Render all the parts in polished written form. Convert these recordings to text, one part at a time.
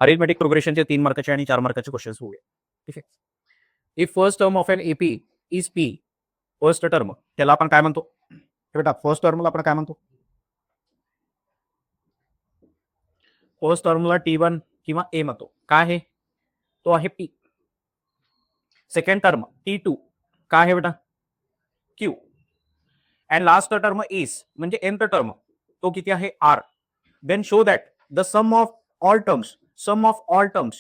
Arithmetic प्रोग्रेशनचे 3 मार्काचे आणि 4 मार्काचे questions होऊया. ठीक आहे. If first term of an AP is P, first term त्याला आपण काय म्हणतो? बेटा फर्स्ट टर्मला आपण काय म्हणतो? फर्स्ट टर्मला T1 किंवा ए म्हणतो. काय आहे? तो आहे पी. सेकंड टर्म T2 काय आहे बेटा? Q. And last term is म्हणजे nth टर्म तो किती आहे? R. Then show that the sum of all terms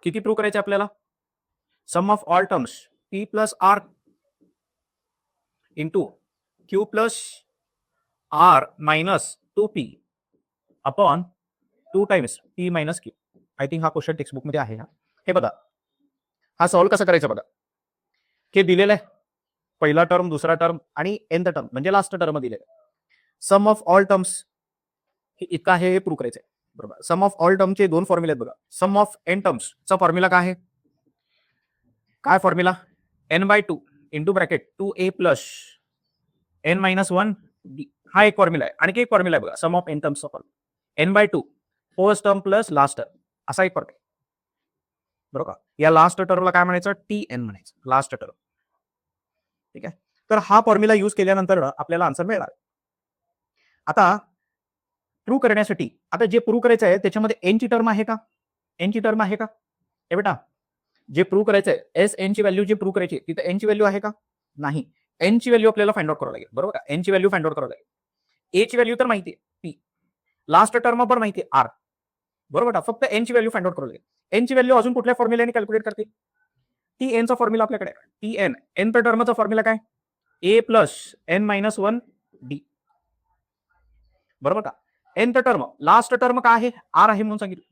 किती प्रूव्ह करायचे आपल्याला? Sum of all terms P plus R into Q plus R minus 2p upon 2 times p minus Q. I think हा question textbook मध्ये आहे. हे बघा, हा solve कसं करायचं बघा. हे दिलेलं आहे पहिला टर्म, दुसरा टर्म आणि nth टर्म म्हणजे लास्ट टर्म दिलेलं आहे. सम ऑफ ऑल टर्म्स हे इतका आहे, हे प्रूव्ह करायचं आहे. बरोबर. सम ऑफ ऑल टर्मचे 2 फॉर्म्युले आहेत बघा. सम ऑफ n टर्म्सचा फॉर्म्युला काय आहे? काय formula? n/2 into bracket 2a plus n-1 d. हा एक फॉर्म्युला आहे. आणखी एक फॉर्म्युला आहे बघा सम ऑफ n टर्म्सचा formula n/2 first term plus last term असा एक फॉर्म्युला. बरोबर. या लास्ट टर्मला काय म्हणायचं? tn म्हणायचं लास्ट टर्म. ठीक आहे. तर हा फॉर्म्युला यूज केल्यानंतर आपल्याला आन्सर मिळणार. आता प्रूव्ह करण्यासाठी आता जे प्रूव्ह करायचं आहे त्याच्यामध्ये n ची टर्म आहे का? n ची टर्म आहे का? हे बेटा जे प्रूव्ह करायचं आहे एस एन ची व्हॅल्यू जी प्रूव्ह करायची तिथे n ची व्हॅल्यू आहे का? नाही. n ची व्हॅल्यू आपल्याला फाइंड आउट करावं लागेल. बरोबर का? n ची व्हॅल्यू फाइंड आउट करावं लागेल. a ची व्हॅल्यू तर माहिती आहे p, लास्ट टर्म पण माहिती आहे r. बरोबर का? फक्त n ची व्हॅल्यू फाइंड आउट करावं लागेल. n ची व्हॅल्यू अजून कुठल्या फॉर्म्युल्याने कॅल्क्युलेट करते? tn चा फॉर्म्युला आपल्याकडे आहे. tn nth टर्मचा फॉर्म्युला काय? a plus n-1 d. बरोबर का? nth टर्म लास्ट टर्म काय आहे? r आहे म्हणून सांगितलं.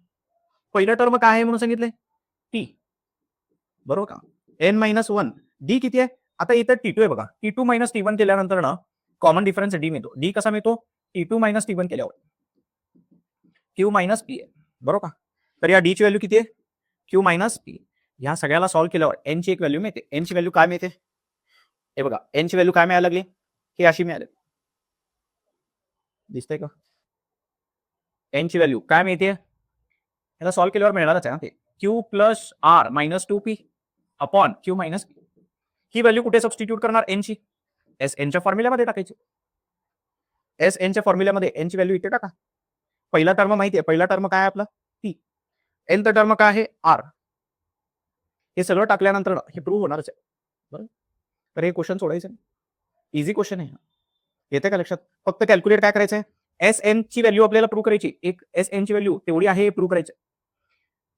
पहिलं टर्म काय आहे म्हणून सांगितले? t. बरोबर का? n-1 d किती आहे? आता इथं T2 आहे बघा. T2 मायनस T1 केल्यानंतर ना कॉमन डिफरन्स d मिळतो. d कसा मिळतो? T2 मायनस T1 केल्यावर Q मायनस p आहे. बरोबर का? तर या d ची व्हॅल्यू किती आहे? Q minus p. या सगळ्याला सॉल्व्ह केल्यावर n ची एक व्हॅल्यू मिळते. n ची व्हॅल्यू काय मिळते? हे बघा, n ची व्हॅल्यू काय मिळायला लागली? ही अशी मिळाली. दिसतंय का? n ची व्हॅल्यू काय मिळते? याला सॉल्व्ह केल्यावर मिळणारच आहे ना ते. Q plus r minus 2p upon Q minus p. ही व्हॅल्यू कुठे सबस्टिट्यूट करणार? n ची. एस एनच्या फॉर्म्युल्यामध्ये टाकायची. एस एनच्या फॉर्म्युल्यामध्ये n ची व्हॅल्यू इथे टाका. पहिला टर्म माहिती आहे. पहिला टर्म काय आहे आपला? p. nth टर्म काय आहे? r. हे सगळं टाकल्यानंतर हे प्रूव्ह होणारच आहे. बरोबर. तर हे क्वेश्चन सोडायचं. इझी क्वेश्चन आहे. येते का लक्षात? फक्त कॅल्क्युलेट काय करायचं आहे? एस एन ची व्हॅल्यू आपल्याला प्रूव्ह करायची. एक एस एन ची व्हॅल्यू तेवढी आहे हे प्रूव्ह करायचं.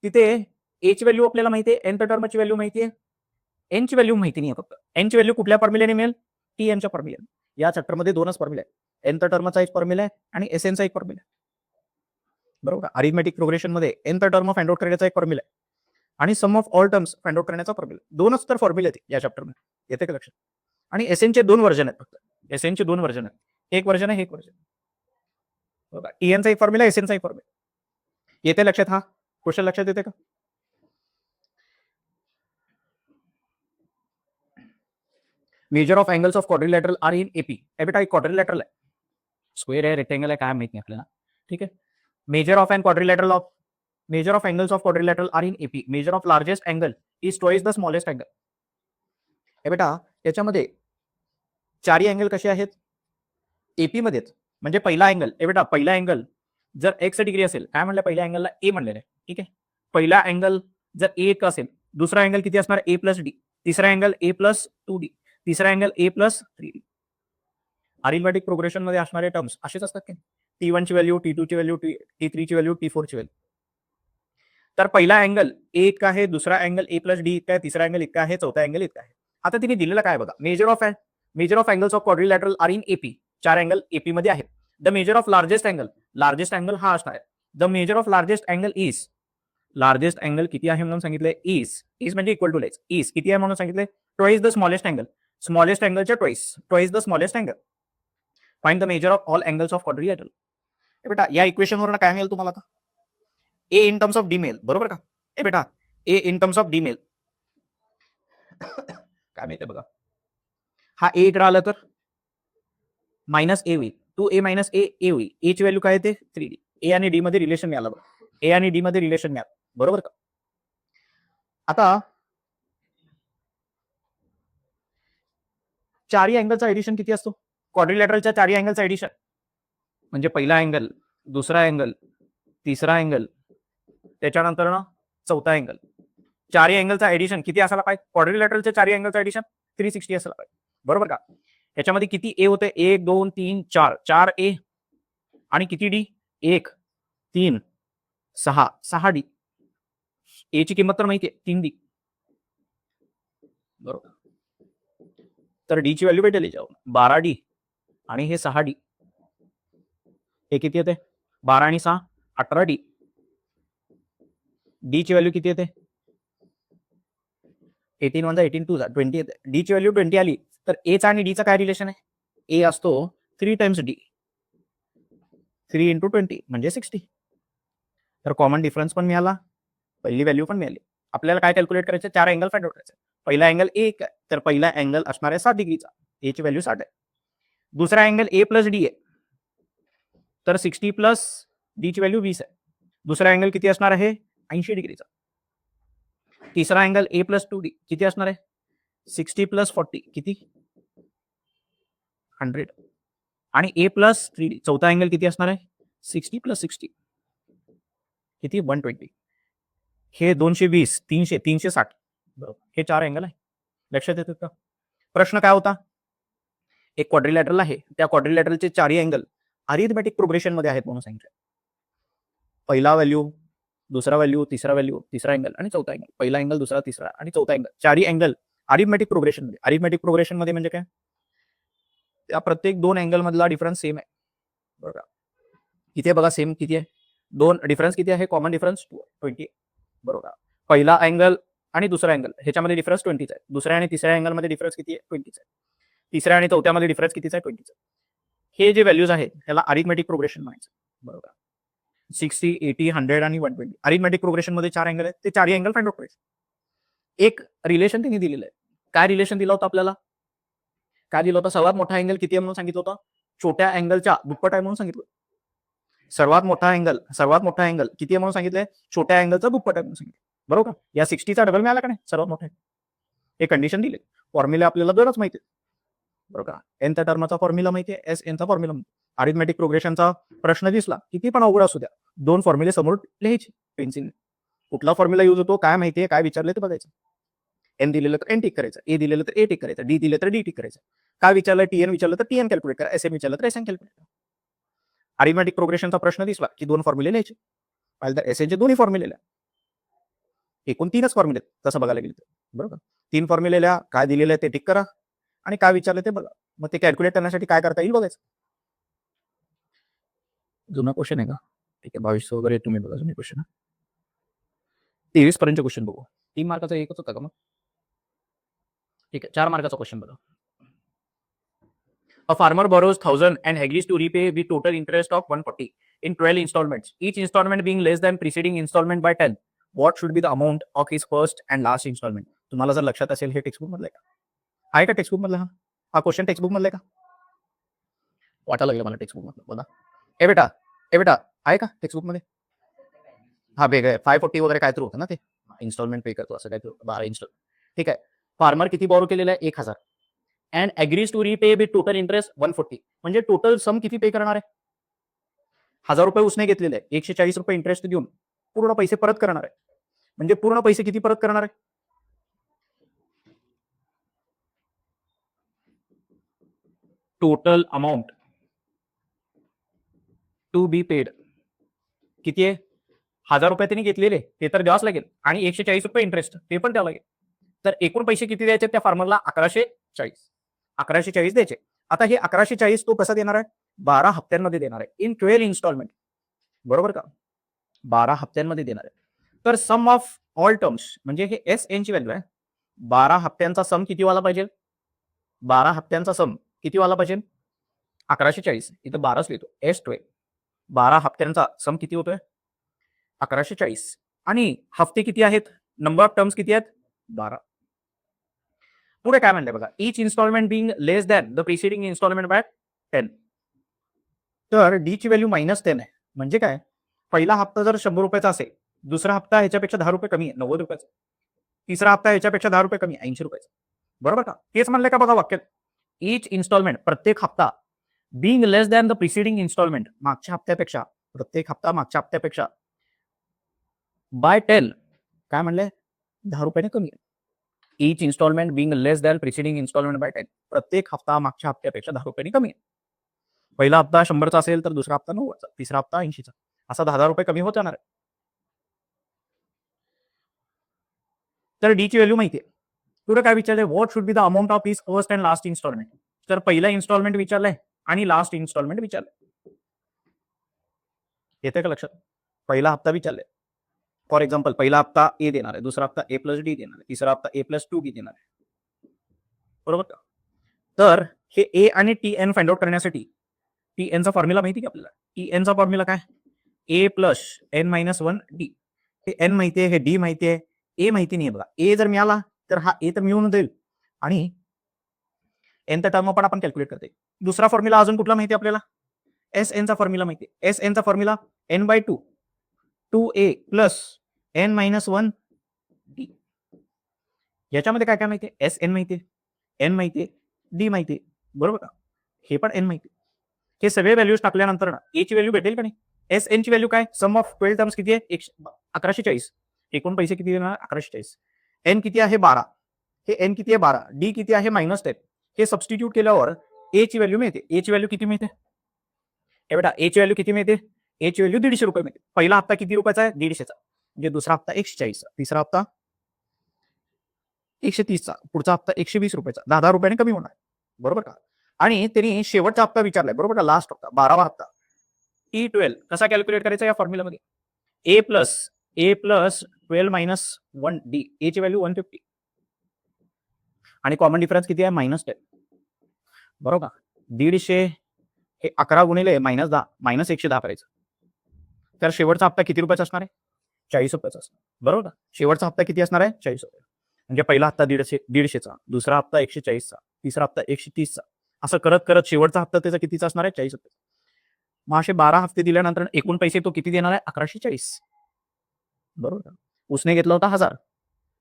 तिथे ए ची व्हॅल्यू आपल्याला माहिती आहे, nth टर्मची व्हॅल्यू माहिती आहे, एन ची व्हॅल्यू माहिती नाही आहे. फक्त एन ची व्हॅल्यू कुठल्या फॉर्म्युल्याने मिळेल? टी एनच्या फॉर्म्युल्याने. या चॅप्टरमध्ये 2च फॉर्म्युला आहे. nth टर्मचा एक फॉर्म्युला आहे आणि एस एनचा एक फॉर्म्युला आहे. बरोबर. अरिथमेटिक प्रोग्रेशन मध्ये nth टर्म फाइंड आउट करण्याचा एक फॉर्म्युला आहे आणि sum of all terms find out करण्याचा फॉर्म्युला. 2च तर फॉर्म्युले आहेत या चॅप्टरमध्ये. येते का लक्षात? आणि एस एनचे 2 व्हर्जन आहेत. फक्त एस एनचे 2 व्हर्जन आहेत. एक व्हर्जन आहे, एक व्हर्जन. बरोबर. टी एनचा एक फॉर्म्युला, एस एनचा एक फॉर्म्युला. येते लक्षात? हा क्वेश्चन लक्षात येते का? Measure of angles of quadrilateral are in AP. बेटा एक क्वाड्रिलॅटरल आहे, स्क्वेअर आहे, रेक्टेंगल आहे, काय माहित नाही आपल्याला. ठीक आहे. Measure of angles of quadrilateral are in AP. Measure of largest angle is twice the smallest angle. हे बेटा याच्यामध्ये चारही अँगल कसे आहेत? एपी मध्येच. म्हणजे पहिला अँगल, हे बेटा पहिला अँगल जर x डिग्री असेल, काय म्हणलं? पहिल्या अँगलला ए म्हणलेलं आहे. ठीक आहे. पहिला अँगल जर ए असेल, दुसरा अँगल किती असणार? a plus D. तिसरा अँगल a प्लस 2d. तिसरा angle a plus 3d. Arithmetic progression मध्ये असणारे टर्म्स असेच असतात की T1 ची व्हॅल्यू, T2 ची व्हॅल्यू, T3 ची व्हॅल्यू, T4 ची व्हॅल्यू. तर पहिला अँगल ए इतका आहे, दुसरा अँगल a प्लस डी इतका आहे, तिसरा अँगल इतका आहे, चौथा अँगल इतका आहे. आता तिने दिलेला काय बघा? Measure of angles of quadrilateral are in AP. 4 angle AP मध्ये आहेत. The measure of largest angle हा असणार आहे. The measure of largest angle is, largest angle किती आहे म्हणून सांगितलंय? इज म्हणजे इक्वल टू लेस. इज किती आहे म्हणून सांगितलंय? Twice the smallest angle. Smallest अँगलच्या twice the smallest angle. Find the measure of all angles of quadrilateral. बेटा या इक्वेशन वरून काय मिळेल तुम्हाला? आता A in terms of D मिळेल. बरोबर का? ए बेटा A in terms of D मिळेल. काय मिळते बघा? हा ए इकडे आला तर मायनस ए होईल. 2a मायनस ए होईल. ए ची व्हॅल्यू काय येते? 3d. ए आणि डी मध्ये रिलेशन मिळालं बघा. ए आणि डी मध्ये रिलेशन मिळालं, बरोबर का? आता चारही अँगलचा एडिशन किती असतो? क्वाड्रिलॅटरलच्या चारही अँगलचा एडिशन म्हणजे पहिला अँगल, दुसरा अँगल, तिसरा अँगल, त्याच्यानंतर ना चौथा अँगल. चारही अँगलचा एडिशन किती असायला पाहिजे? क्वाड्रिलॅटरलच्या चारही अँगलचा एडिशन 360 असायला पाहिजे, बरोबर का? याच्यामध्ये किती ए होते? 1 2 3 4, 4 ए आणि किती डी? 1 3 6, 6 डी. ए ची किंमत तर माहितीये 3 डी, बरोबर. तर डी ची व्हॅल्यू भेटेल याच्यावर 12 डी आणि हे 6 डी. हे किती येते? 12 आणि 6 18 डी. डी ची व्हॅल्यू किती येते? 18 1 18 2 20 येते. डी ची व्हॅल्यू 20 आली तर ए चा आणि डी चा काय रिलेशन आहे? ए असतो 3 टाइम्स डी, 3 इंटू 20 म्हणजे 60. तर कॉमन डिफरन्स पण मिळाला, पहिली व्हॅल्यू पण मिळाली. आपल्याला काय कॅल्क्युलेट करायचं? 4 अँगल फाइंड आउट करायचे. पहिला अँगल ए तर पहिला अँगल असणार आहे 60 डिग्रीचा, ए ची व्हॅल्यू 60 आहे. दुसरा अँगल ए प्लस डी आहे तर 60 प्लस डी ची व्हॅल्यू 20 आहे. दुसरा अँगल किती असणार आहे? 80 डिग्रीचा. तिसरा अँगल ए प्लस 2 डी किती असणार आहे? 60 प्लस 40 किती? 100. आणि ए प्लस 3 डी चौथा अँगल किती असणार आहे? 60 प्लस 60 किती? 120. हे 220 300 360, बरोबर. हे 4 अँगल आहे. लक्षात येतात का? प्रश्न काय होता? एक क्वाड्रिलॅटरल आहे, त्या क्वाड्रिलॅटरलचे चारही अँगल अरिथमेटिक प्रोग्रेशन मध्ये आहेत म्हणून सांगितलं. पहिला व्हॅल्यू, दुसरा व्हॅल्यू, तिसरा व्हॅल्यू, तिसरा अँगल आणि चौथा अँगल. पहिला अँगल, दुसरा, तिसरा आणि चौथा अँगल. चारही अँगल अरिथमेटिक प्रोग्रेशन मध्ये. अरिथमेटिक प्रोग्रेशन मध्ये म्हणजे काय? त्या प्रत्येक 2 अँगल मधला डिफरन्स सेम आहे, बरोबर. इथे बघा सेम किती आहे? 2 डिफरन्स किती आहे? कॉमन डिफरन्स 20, बरोबर. पहिला अँगल आणि दुसरा अँगल ह्याच्यामध्ये डिफरन्स 20 आहे. दुसऱ्या आणि तिसऱ्या अँगल मध्ये डिफरन्स किती आहे? 20 आहे. तिसऱ्या आणि चौथ्यामध्ये डिफरन्स कितीचा आहे? 20 आहे. हे जे व्हॅल्यूज आहेत त्याला अरिथमेटिक प्रोग्रेशन म्हणायचं, बरोबर. 60 80 100 आणि 120 अरिथमेटिक प्रोग्रेशन मध्ये 4 अँगल आहेत, ते चारही अँगल फाइंड आउट करायचे. एक रिलेशन त्यांनी दिलेलं आहे. काय रिलेशन दिलं होतं आपल्याला? काय दिलं होतं? सर्वात मोठा अँगल किती आहे म्हणून सांगितलं होतं? छोट्या अँगलच्या दुप्पट आहे म्हणून सांगितलं. सर्वात मोठा अँगल किती आहे म्हणून सांगितलंय? छोट्या अँगलचा दुप्पट आहे म्हणून सांगितलं, बरोबर. या 60चा डबल मिळाला का नाही? सर्वात मोठा आहे. हे कंडिशन दिले. फॉर्म्युला आपल्याला दोनच माहिती आहे, बरोबर. एनच्या टर्मचा फॉर्म्युला माहिती आहे, एस एनचा फॉर्म्युला. अरिथमेटिक प्रोग्रेशनचा प्रश्न दिसला किती पण अवघड असू द्या, 2 फॉर्म्युले समोर लिहायचे पेन्सिल. कुठला फॉर्म्युला यूज होतो, काय माहितीये, काय विचारले ते बघायचं. एन दिलेलं तर एन टिक करायचं, ए दिलेलं तर ए टिक करायचं, डी दिले तर डी टिक करायचं. काय विचारलं? टीएन विचारलं तर टीएन कॅल्क्युलेट करा, एस एम विचारलं तर एस एम कॅल्क्युलेट करा. अरिथमेटिक प्रोग्रेशनचा प्रश्न दिसला की 2 फॉर्म्युले लिहायचे. पाहिलं तर एस एनचे दोन्ही फॉर्म्युले लिहा. एकूण 3च फॉर्म्युले तसं बघायला गेलं तर, बरोबर. 3 फॉर्म्युले लिहा, काय दिलेलं आहे ते टिक करा आणि काय विचारलं ते बघा. मग ते कॅल्क्युलेट करण्यासाठी काय करता येईल बघायचं. जुना क्वेश्चन आहे का? ठीक आहे, 22 वगैरे तुम्ही बघा जुने क्वेश्चन. 23 पर्यंत क्वेश्चन बघू. 3 मार्काचा एकच होता का मग? ठीक आहे, 4 मार्काचा क्वेश्चन बघा. A farmer borrows 1000 and agrees to repay with total interest of 140 in 12 installments, each installment being less than preceding installment by 10. What should be the amount of his first and last installment? तुम्हाला जर लक्षात असेल हे textbook मधलं का? आहे का textbook मधला? हा क्वेश्चन टेक्स्टबुक मधला का? वाटायला लागलं मला टेक्स्टबुक मधलं. बघा ए बेटा आहे का टेक्स्टबुक मध्ये? हा वेगळं आहे, 540 वगैरे काय तर होतं ना ते, इन्स्टॉलमेंट पे करतो असं काय तर 12 इन्स्टॉलमेंट. ठीक आहे. फार्मर किती बॉरो केलेलं आहे? 1000 and agrees to repay with total interest 140. म्हणजे टोटल सम किती पे करणार आहे? 1000 रुपये उसने घेतलेले आहे, 140 रुपये इंटरेस्ट देऊन पूर्ण पैसे परत करणार आहे. म्हणजे पूर्ण पैसे किती परत करणार आहे? Total amount to be paid किती आहे? 1000 रुपये त्यांनी घेतलेले ते तर द्यावाच लागेल आणि 140 रुपये इंटरेस्ट ते पण द्यावं लागेल. तर एकूण पैसे किती द्यायचे त्या फार्मरला? 1140 द्यायचे. आता हे 1140 तो कसा देणार आहे? 12 हप्त्यांमध्ये देणार आहे, इन 12 इन्स्टॉलमेंट, बरोबर का? 12 हप्त्यांमध्ये देणार आहे. तर सम ऑफ ऑल टर्म्स म्हणजे हे एस एन ची व्हॅल्यू आहे. 12 हप्त्यांचा सम किती वाला पाहिजे? 12 हप्त्यांचा सम किती वाला पाहिजे? 1140. इथं 12च लिहितो, एस 12. 12 हप्त्यांचा सम किती होतोय? 1140. आणि हफ्ते किती आहेत? नंबर ऑफ टर्म्स किती आहेत? 12. पुढे काय म्हणलंय बघा, each instalment being less than the preceding instalment by 10. तर डी ची व्हॅल्यू -10 आहे. म्हणजे काय? पहिला हप्ता जर 100 रुपयाचा असेल, दुसरा हप्ता ह्याच्यापेक्षा 10 रुपये कमी आहे 90 रुपयाचा, तिसरा हप्ता ह्याच्यापेक्षा 10 रुपये कमी आहे 80 रुपयाचा. बरोबर का? तेच म्हणलंय का बघा वाक्यात. इच इन्स्टॉलमेंट, प्रत्येक हप्ता, being less than the preceding instalment, मागच्या हप्त्यापेक्षा, प्रत्येक हप्ता मागच्या हप्त्यापेक्षा बाय 10, काय म्हणले, 10 रुपयाने कमी आहे. इच instalment being less than preceding instalment by 10, प्रत्येक हप्ता मागच्या हप्त्यापेक्षा 10 रुपयांनी कमी आहे. पहिला हप्ता 100चा असेल तर दुसरा हप्ता 90चा, तिसरा हप्ता 80चा, असा 10 रुपये कमी होत जाणार आहे. तर डी ची व्हॅल्यू माहिती आहे. तुला काय विचारलंय, what should be the amount of his first and last instalment. तर पहिला इन्स्टॉलमेंट विचारलंय आणि लास्ट इन्स्टॉलमेंट विचारलंय. येते का लक्षात? पहिला हप्ता विचारलाय. फॉर एक्झाम्पल पहिला हप्ता ए देणार आहे, दुसरा हप्ता ए प्लस डी देणार आहे, तिसरा हप्ता ए प्लस 2 बी देणार आहे. बरोबर का? तर हे ए आणि टी एन फाइंड आउट करण्यासाठी टी एनचा फॉर्म्युला माहिती का आपल्याला? टी एनचा फॉर्म्युला काय? ए प्लस एन मायनस 1 डी. हे एन माहिती आहे, हे डी माहिती आहे, ए माहिती नाही बघा. ए जर मिळाला तर हा ए तर मिळून जाईल आणि एनचा टर्म पण आपण कॅल्क्युलेट करते. दुसरा फॉर्म्युला अजून कुठला माहिती आपल्याला? एस एनचा फॉर्म्युला माहिती आहे. एस एनचा formula N by 2 2a plus N minus 1 D. याच्यामध्ये काय काय माहिती आहे? एस एन माहिती आहे, एन माहिती आहे, डी माहिती आहे. बरोबर का? हे पण एन माहिती आहे. हे सगळे व्हॅल्यूज टाकल्यानंतर ना ए ची व्हॅल्यू भेटेल का नाही? एस एन ची व्हॅल्यू काय? सम ऑफ 12 टर्म्स किती आहे? 1140. एकूण पैसे किती देणार? 1140. एन किती आहे? 12. हे एन किती आहे? 12. डी किती आहे? -10. हे सबस्टिट्यूट केल्यावर ए ची व्हॅल्यू मिळते. ए ची व्हॅल्यू किती मिळते? हे बेटा ए ची व्हॅल्यू किती मिळते? ए ची व्हॅल्यू 150 रुपये मिळते. पहिला हप्ता किती रुपयाचा आहे? 150चा. म्हणजे दुसरा हप्ता 140चा, तिसरा हप्ता 130चा, पुढचा हप्ता 120 रुपयाचा, 10 रुपयाने कमी होणार. बरोबर का? आणि त्यांनी शेवटचा हप्ता विचारलाय. बरोबर का? लास्ट हप्ता 12वा हप्ता T12 कसा कॅल्क्युलेट करायचा या फॉर्म्युलामध्ये? ए प्लस 12 मायनस 1 डी. ए ची व्हॅल्यू 150 आणि कॉमन डिफरन्स किती आहे? -10. बरोबर का? 150 हे 11 गुणिले -10 -110 करायचं. तर शेवटचा हप्ता किती रुपयाचा असणार आहे? 40 रुपयाचा असणार. बरोबर का? शेवटचा हप्ता किती असणार आहे? 40 रुपये. म्हणजे पहिला हप्ता 150चा, दुसरा हप्ता 140चा, तिसरा हप्ता 130चा, असं करत करत शेवटचा हप्ता त्याचा कितीचा असणार आहे? 40 रुपये. मग असे 12 हप्ते दिल्यानंतर एकूण पैसे तो किती देणार आहे? 1140. बरोबर का? उसने घेतला होता 1000,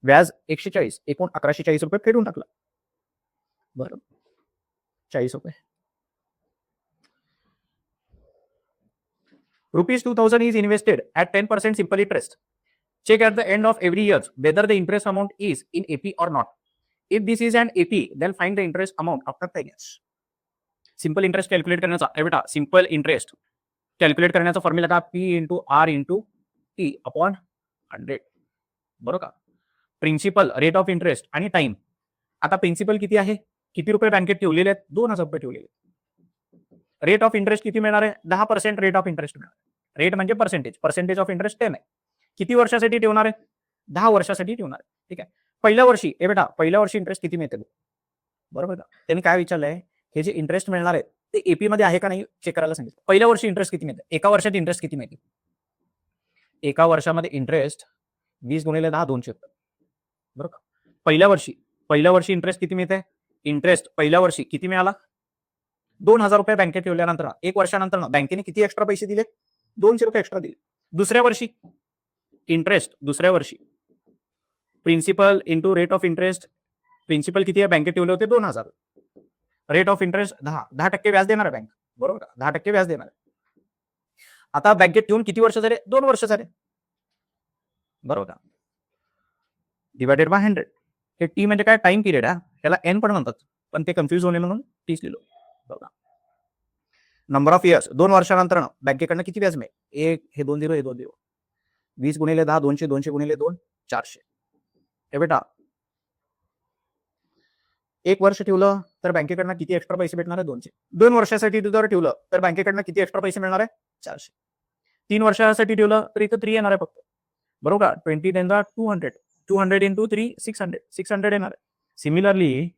व्याज 140, एकूण 1140 रुपये फेडून टाकला. बरोबर, 40 रुपये. ₹2000 is invested at 10% simple interest. Check at the end of every year whether the interest amount is in AP or not. If this is an AP, then find the interest amount after 10 years. Simple interest calculate करण्याचा बेटा, simple interest calculate करण्याचा formula का? P into R into T upon 100. बरोबर का? Principal, rate of interest आणि time. आता principal किती आहे? किती रुपये बँकेत ठेवलेले आहेत? 2000 रुपये ठेवलेले आहेत. रेट ऑफ इंटरेस्ट किती मिळणार आहे? 10% रेट ऑफ इंटरेस्ट मिळणार. रेट म्हणजे पर्सेंटेज ऑफ इंटरेस्ट 10 आहे. किती वर्षासाठी ठेवणार आहे? 10 वर्षासाठी ठेवणार आहे. ठीक आहे. पहिल्या वर्षी बेटा, पहिल्या वर्षी इंटरेस्ट किती मिळते? बरोबर का? त्यांनी काय विचारलंय, हे जे इंटरेस्ट मिळणार आहे ते एपी मध्ये आहे का नाही चेक करायला सांगितलं. पहिल्या वर्षी इंटरेस्ट किती मिळते? एका वर्षात इंटरेस्ट किती मिळते? एका वर्षामध्ये इंटरेस्ट 20 गुणिले 10 200. बरोबर का? पहिल्या वर्षी इंटरेस्ट किती मिळते? इंटरेस्ट पहिल्या वर्षी किती मिळाला? 2000 रुपये बँकेत ठेवल्यानंतर एक वर्षानंतर बँकेने किती एक्स्ट्रा पैसे दिले? 200 रुपये एक्स्ट्रा दिले. दुसऱ्या वर्षी इंटरेस्ट, दुसऱ्या वर्षी principal into rate of interest. Principal किती आहे? बँकेत ठेवले होते 2000. रेट ऑफ इंटरेस्ट 10% व्याज देणार आहे बँक. बरोबर का? 10% व्याज देणार आहे. आता बँकेत ठेवून किती वर्ष झाले? 2 वर्ष झाले. बरोबर का? Divided by 100. हे टी म्हणजे काय? टाइम पिरियड आहे. त्याला एन पण म्हणतात, पण ते कन्फ्युज होणे म्हणून टीच लिहिलो. बघा, नंबर ऑफ इयर्स 2 वर्षानंतर बँकेकडनं किती व्याज मिळेल? हे 2 0, हे 2 0. 20 गुणिले 10 200, 200 गुणिले 2 400. हे बेटा, 1 वर्ष ठेवलं तर बँकेकडनं किती एक्स्ट्रा पैसे भेटणार आहे? 200. 2 वर्षासाठी जर ठेवलं तर बँकेकडनं किती एक्स्ट्रा पैसे मिळणार आहे? 400. 3 वर्षासाठी ठेवलं तर इथं 3 येणार आहे फक्त. बरोबर का? 20 10 200. 200 इंटू 3 600. 600 येणार आहे. सिमिलरली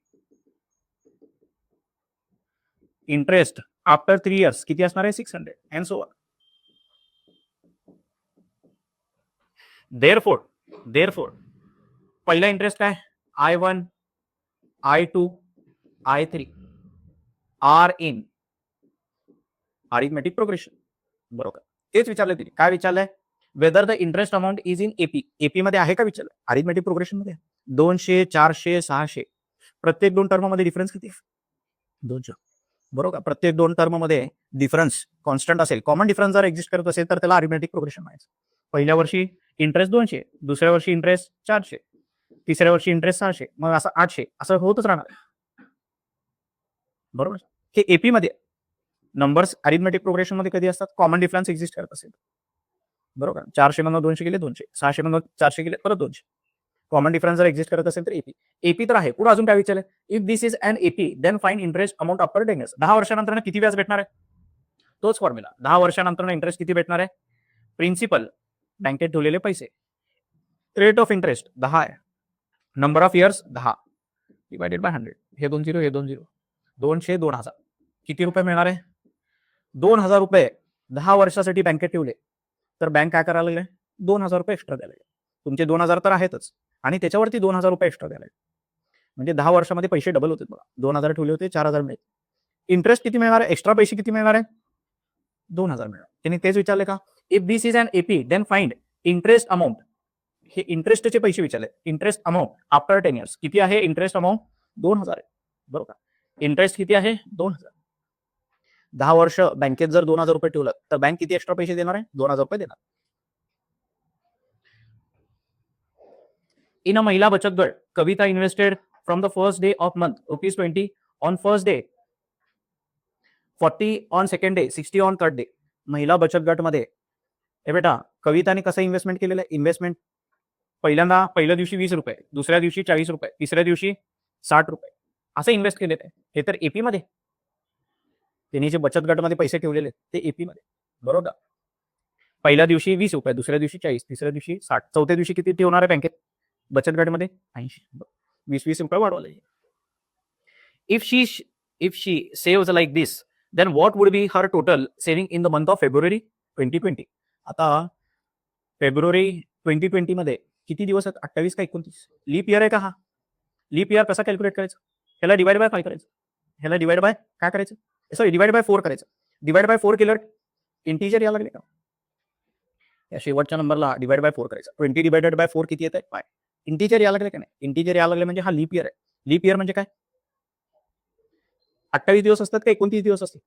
इंटरेस्ट आफ्टर 3 इयर्स किती असणार आहे? 600 अँड सो ऑन. देअरफोर पहिला इंटरेस्ट काय? I1 I2 I3 are in arithmetic progression. बरोबर. तेच विचारलंय तिने. काय विचारलंय? Whether the interest amount is in AP. AP मध्ये आहे का विचारलं? अरिथमेटिक प्रोग्रेशन मध्ये 200, 400, 600. प्रत्येक 2 टर्म मध्ये डिफरन्स किती? 200. बरोबर का? प्रत्येक 2 टर्म मध्ये डिफरन्स कॉन्स्टंट असेल, कॉमन डिफरन्स जर एक्झिस्ट करत असेल तर त्याला अरिथमेटिक प्रोग्रेशन म्हणायचं. पहिल्या वर्षी इंटरेस्ट 200, दुसऱ्या वर्षी इंटरेस्ट 400, तिसऱ्या वर्षी इंटरेस्ट 600, मग असं 800 असं होतच राहणार. बरोबर. हे एपी मध्ये नंबर्स अरिथमेटिक प्रोग्रेशन मध्ये कधी असतात? कॉमन डिफरन्स एक्झिस्ट करत असेल. बरोबर. 400 मधून 200 गेले 200, 600 मधून 400 गेले परत 200. कॉमन डिफरन्स जर एक्झिस्ट करत असेल तर एपी. एपी तर आहे. पुढे अजून काय विचारलं? If this is an AP then find interest amount after 10 years. 10 वर्षानंतर किती व्याज भेटणार आहे? तोच फॉर्म्युला. 10 वर्षानंतर इंटरेस्ट किती भेटणार आहे? प्रिन्सिपल, बँकेत ठेवलेले पैसे, रेट ऑफ इंटरेस्ट 10 आहे, number of years 10 divided by 100. हे 2 0, हे 2 0, 200, 2000. किती रुपये मिळणार आहे? 2000 रुपये 10 वर्षासाठी बँकेत ठेवले तर बँक काय करायला लागले? 2000 रुपये एक्स्ट्रा द्यायला लागले. तुमचे 2000 तर आहेतच आणि त्याच्यावरती 2000 रुपये एक्स्ट्रा द्यायला लागले. म्हणजे 10 वर्षामध्ये पैसे डबल होते. बघा, 2000 ठेवले होते, 4000 मिळेल. इंटरेस्ट किती मिळणार आहे? एक्स्ट्रा पैसे किती मिळणार आहे? 2000 मिळणार. त्यांनी तेच विचारले का? If this is an AP then find interest amount. हे इंटरेस्टचे पैसे विचारले. इंटरेस्ट अमाऊंट आफ्टर 10 इयर्स किती आहे? इंटरेस्ट अमाऊंट 2000 आहे. बरोबर. इंटरेस्ट किती आहे? 2000. 10 वर्ष बँकेत जर 2000 रुपये ठेवलं तर बँक किती एक्स्ट्रा पैसे देणार आहे? 2000 रुपये देणार. इन अ महिला बचत गट, Kavita invested from the first day of month ₹20 on first day, 40 on second day, 60 on third day. महिला बचत गट मध्ये हे बेटा कविताने कसं इन्व्हेस्टमेंट केलेलं आहे? इन्व्हेस्टमेंट पहिल्या दिवशी 20 रुपये, दुसऱ्या दिवशी 40 रुपये, तिसऱ्या दिवशी 60 रुपये असं इन्व्हेस्ट केलेलं आहे. हे तर एपी मध्ये. त्यांनी जे बचत गटमध्ये पैसे ठेवलेले ते एपी मध्ये. बरोबर. पहिल्या दिवशी 20 रुपये, दुसऱ्या दिवशी 40, तिसऱ्या दिवशी 60, चौथ्या दिवशी किती ठेवणार आहे बँकेत? बचत गटमध्ये 80. 20-20 रुपये वाढवले. If she saves like this then what would be her total saving in the month of February 2020. आता फेब्रुवारी 2020 मध्ये किती दिवस आहेत? 28 का 29? लीप इयर आहे का हा? लीप इयर कसा कॅल्क्युलेट करायचं? ह्याला डिवाइड बाय काय करायचं? ह्याला डिवाइड बाय काय करायचं? सॉरी, डिवाइड बाय 4 करायचं. डिवाइड बाय 4 केलं इंटीजर यायला लागले का? या शेवटच्या नंबरला डिवाइड बाय 4 करायचं. 20 डिवाइडेड बाय 4 किती येत आहे? 5. इंटीजर यायला लागले का नाही? इंटीजर यायला लागले म्हणजे हा लीप इयर आहे. लीप इयर म्हणजे काय? 28 दिवस असतात का 29 दिवस असतात?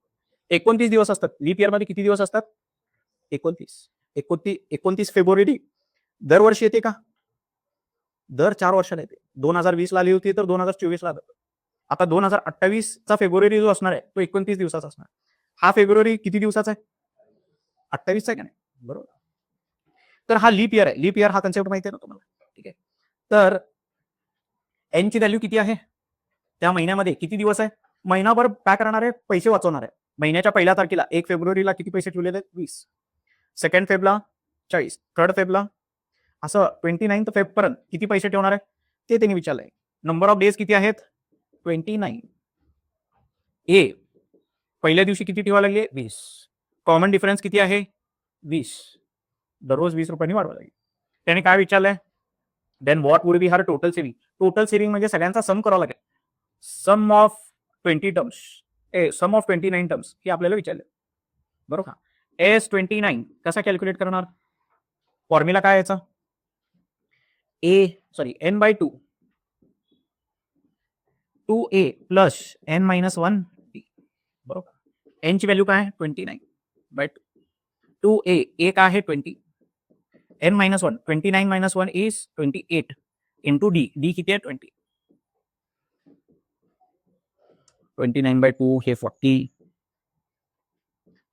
29 दिवस असतात. लीप इयर मध्ये किती दिवस असतात? 29. 29 फेब्रुवारी दरवर्षी येते का? दर 4 वर्षाला येते. 2020 ला आली होती तर 2024 ला. आता 2028 चा फेब्रुवारी जो असणार आहे तो 29 दिवसाचा असणार. हा फेब्रुवारी किती दिवसाचा आहे? 28 चा आहे का नाही? बरोबर. तर हा लीप इयर आहे. लीप इयर हा कन्सेप्ट माहिती आहे ना तुम्हाला? ठीक आहे. तर एन ची व्हॅल्यू किती आहे? त्या महिन्यामध्ये किती दिवस आहे? महिनाभर काय करणार आहे? पैसे वाचवणार आहे. महिन्याच्या पहिल्या तारखेला 1 फेब्रुवारीला किती पैसे ठेवलेले आहेत? 20. सेकंड फेबला 40, थर्ड फेबला असं 29th फेब पर्यंत किती पैसे ठेवणार आहे ते त्यांनी विचारलंय. नंबर ऑफ डेज किती आहेत? 29. ए पहिल्या दिवशी किती ठेवायला लागले? 20. कॉमन डिफरन्स किती आहे? 20. दररोज 20 रुपयांनी वाढवा लागेल. त्याने काय विचारलंय? Then what would be her total saving. Total saving म्हणजे सगळ्यांचा सम करावा लागेल. Sum of 20 terms, sum of 29 terms हे आपल्याला विचारलं. बरोबर. S29 कसा कॅल्क्युलेट करणार? फॉर्म्युला काय याचा? n/2 2a plus n-1 b. बरोबर. n ची व्हॅल्यू काय आहे? 29/2. 2a a काय आहे? 20. n-1 29 - 1 is 28 into d. d किती आहे? 20. 29/2 हे 40,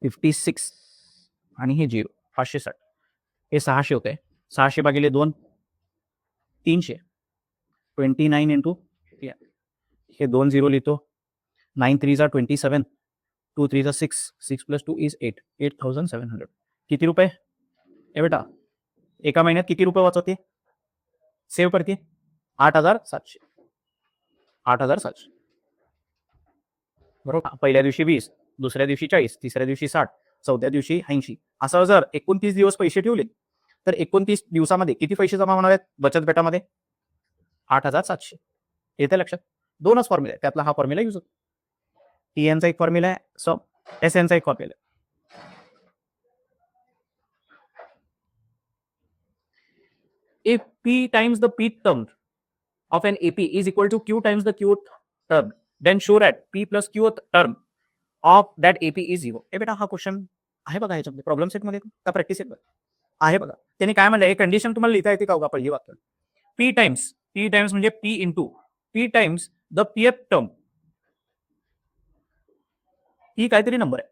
56 आणि हे 0 560. हे 600 होते. 600 भागिले 2 300. 29 इंटू हे 2 0 लिहितो. 9 3 जा 27, 2 3 जा 6, 6 प्लस 2 इज 8, 8700. किती रुपये? ए बेटा एका महिन्यात किती रुपये वाचवते? सेव्ह करते? 8700. 8700. बरोबर. पहिल्या दिवशी 20, दुसऱ्या दिवशी 40, तिसऱ्या दिवशी 60, चौथ्या दिवशी 80. असं जर 29 दिवस पैसे ठेवले तर 29 दिवसामध्ये किती पैसे जमा होणार आहेत बचत गटामध्ये? 8700. येते लक्षात? 2च फॉर्म्युला आहे. त्यातला हा फॉर्म्युला यूज होतो. TN चा एक फॉर्म्युला आहे, सम SN चा एक फॉर्म्युला आहे. if p times the p term of an AP is equal to q times the q term, then show that p plus q term of that AP is 0. ए बेटा हा question आहे बघा ह्याच्यामध्ये problem set मध्ये का practice set आहे बघा. त्यांनी काय म्हणलं, हे कंडिशन तुम्हाला लिहिता येते का पहिली वाक्य, p टाइम्स म्हणजे p into p times the pth term, ही काहीतरी नंबर आहे,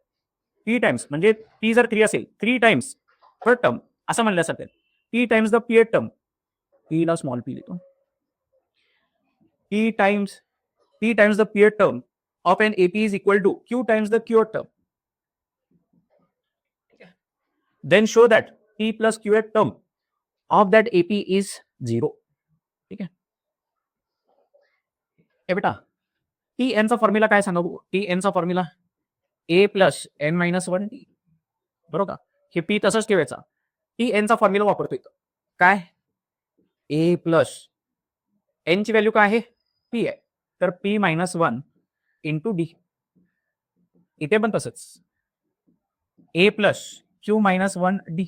p टाइम्स म्हणजे p जर 3 असेल 3 टाइम्स पर टर्म असं म्हणल्यासारखं, p times the pth term, p ला स्मॉल p लिहितो, p times the pth term of an AP is equal to q times the qth term. Then show that p plus qth term of that AP is 0. ठीक आहे. ए बेटा tn चा formula काय सांगा बघू. tn चा formula a plus n minus 1 t, बरोबर का. हे p तसंच ठेवायचा. tn चा फॉर्म्युला वापरतो इथं काय, a प्लस n ची व्हॅल्यू काय आहे, p आहे, तर p मायनस 1 इंटू डी. इथे पण तसंच a plus q minus 1 D.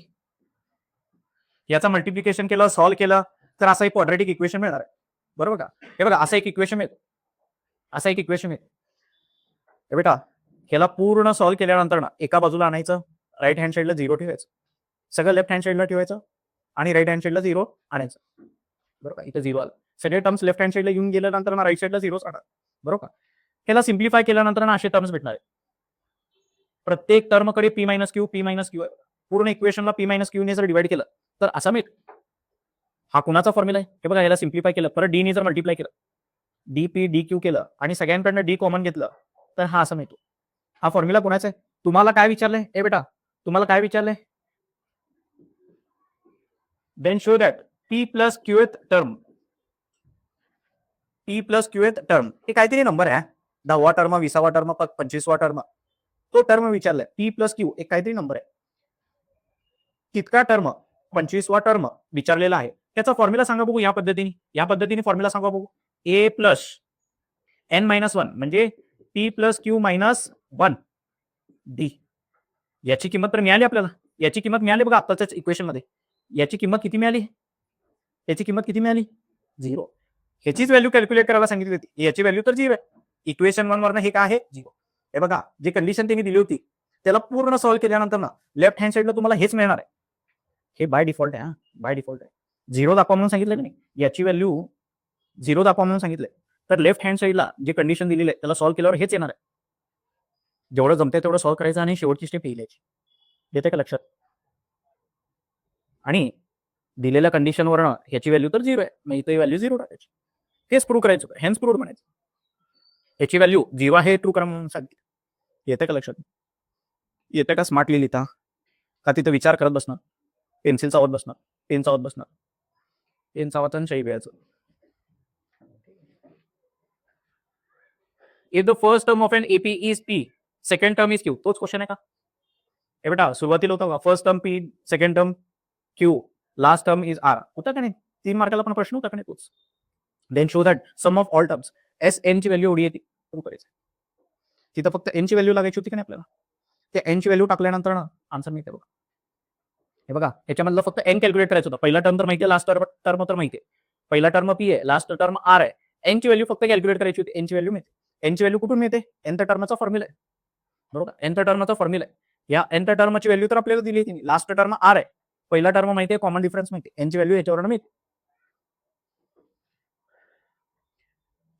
याचा मल्टिप्लिकेशन केलं, सॉल्व्ह केलं तर असं एक क्वाड्रॅटिक इक्वेशन मिळणार आहे, बरोबर का. हे बघा असं एक इक्वेशन मिळतं, असं एक इक्वेशन मिळतं. हे बेटा ह्याला पूर्ण सॉल्व्ह केल्यानंतर ना एका बाजूला आणायचं, राईट हँड साईडला 0 ठेवायचं, सगळं लेफ्ट हँड साईडला ठेवायचं आणि राईट हँड साईडला 0 आणायचं, बरोबर. इथं 0 आलं, सगळे टर्म्स लेफ्ट हँड साईडला येऊन गेल्यानंतर ना राईट साईडला 0 आणा, बरोबर का. ह्याला सिम्प्लिफाय केल्यानंतर ना असे टर्म्स भेटणार आहे. प्रत्येक टर्मकडे p मायनस क्यू आहे. पूर्ण इक्वेशनला p मायनस क्यू ने जर डिवाइड केलं तर असा मिळेल. हा कुणाचा फॉर्म्युला आहे, हे बघा याला सिम्प्लिफाय केलं, परत डी ने जर मल्टिप्लाय केलं, डीपी डी क्यू केलं आणि सगळ्यांकडनं डी कॉमन घेतलं तर हा असा मिळतो. हा फॉर्म्युला कोणाचा आहे, तुम्हाला काय विचारलंय, ए बेटा तुम्हाला काय विचारलंय, then show that p plus qth term, p plus qth term हे काहीतरी नंबर आहे, 10वा टर्म, 20वा टर्म, 25वा टर्म, तो टर्म विचारलाय. p प्लस क्यू एक काहीतरी नंबर आहे, तितका टर्म 25वा टर्म विचारलेला आहे. त्याचा फॉर्म्युला सांगा बघू. या पद्धतीने फॉर्म्युला सांगा बघू. a प्लस n मायनस 1 म्हणजे p plus q minus 1 D. याची किंमत तर मिळाली आपल्याला, याची किंमत मिळाली बघा आताच्याच इक्वेशन मध्ये. याची किंमत किती मिळाली, याची किंमत किती मिळाली, 0. ह्याचीच व्हॅल्यू कॅल्क्युलेट करायला सांगितली होती, याची व्हॅल्यू तर 0 आहे. इक्वेशन 1 वरनं हे काय आहे, 0. हे बघा जी कंडिशन त्यांनी दिली होती त्याला पूर्ण सॉल्व्ह केल्यानंतर ना लेफ्ट हँड साईडला तुम्हाला हेच मिळणार आहे. हे बाय डिफॉल्ट आहे, बाय डिफॉल्ट आहे. 0 दाखवा म्हणून सांगितलं की नाही, याची व्हॅल्यू 0 दाखवा म्हणून सांगितलंय, तर लेफ्ट हँड साईडला जे कंडिशन दिलेली आहे त्याला सॉल्व्ह केल्यावर हेच येणार आहे. जेवढं जमतंय तेवढं सॉल्व्ह करायचं आणि शेवटची स्टेप लिहायची. येते का लक्षात. आणि दिलेल्या कंडिशनवरनं ह्याची व्हॅल्यू तर 0 आहे, मग इथे व्हॅल्यू 0 टाकायची. हेच प्रूव्ह करायचं, हेन्स प्रूव्ह म्हणायचं. ह्याची व्हॅल्यू 0 आहे ट्रू करा म्हणून सांगितलं. येते का लक्षात, येते का स्मार्टली लिहिता का तिथं विचार करत बसणार, पेन्सिल चावत बसणार, पेन चावत बसणार, पेन चावत आणि शाई प्यायचं. If the first term of an AP is P, second term is Q, तोच क्वेश्चन आहे का. हे बेटा सुरुवातीला होता का, first term P, second term Q, last term is R, होता का नाही. 3 मार्काला पण प्रश्न होता का नाही तोच. Then show that sum of all terms, S N ची व्हॅल्यू एवढी येते, प्रूव्ह करायचं. तिथं फक्त एन ची व्हॅल्यू लागायची होती का नाही आपल्याला, त्या एन ची व्हॅल्यू टाकल्यानंतर ना आन्सर मिळते बघा. हे बघा ह्याच्यामधलं फक्त एन कॅल्क्युलेट करायचं होतं. पहिला टर्म तर माहिती आहे, लास्ट टर्म तर माहिती आहे. पहिला टर्म पी आहे, लास्ट टर्म आर आहे. एन ची व्हॅल्यू फक्त कॅल्क्युलेट करायची होती, एन ची व्हॅल्यू मिळते. एन ची व्हॅल्यू कुठून मिळते, एन टर्मचा फॉर्म्युला आहे, बरोबर. एन टर्मचा फॉर्म्युला आहे. या एन टर्मची व्हॅल्यू तर आपल्याला दिली आहे, लास्ट टर्म आर आहे, पहिला टर्म माहिती आहे, कॉमन डिफरन्स माहिती आहे, एन ची व्हॅल्यू याच्यावरून मिळते.